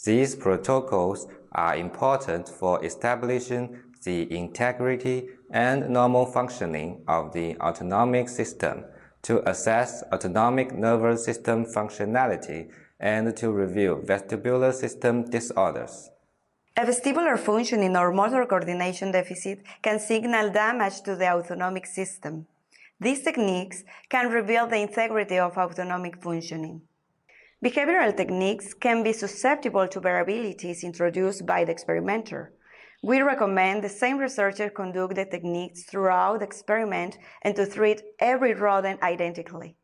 These protocols are important for establishing the integrity and normal functioning of the autonomic system, to assess autonomic nervous system functionality, and to review vestibular system disorders. A vestibular functioning or motor coordination deficit can signal damage to the autonomic system. These techniques can reveal the integrity of autonomic functioning. Behavioral techniques can be susceptible to variabilities introduced by the experimenter. We recommend the same researcher conduct the techniques throughout the experiment and to treat every rodent identically.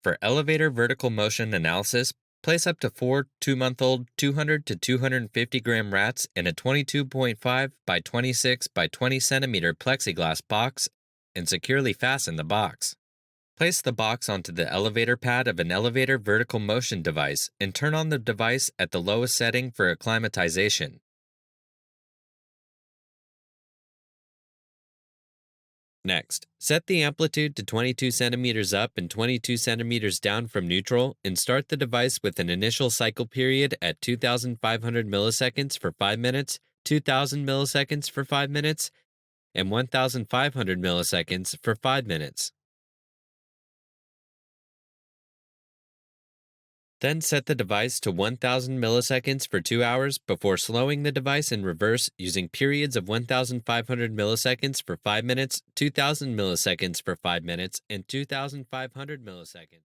For elevator vertical motion analysis, place up to 4 2-month-old 200 to 250 gram rats in a 22.5 by 26 by 20 centimeter plexiglass box and securely fasten the box. Place the box onto the elevator pad of an elevator vertical motion device and turn on the device at the lowest setting for acclimatization. Next, set the amplitude to 22 centimeters up and 22 centimeters down from neutral and start the device with an initial cycle period at 2,500 milliseconds for 5 minutes, 2,000 milliseconds for 5 minutes, and 1,500 milliseconds for 5 minutes. Then set the device to 1,000 milliseconds for 2 hours before slowing the device in reverse using periods of 1,500 milliseconds for 5 minutes, 2,000 milliseconds for 5 minutes, and 2,500 milliseconds.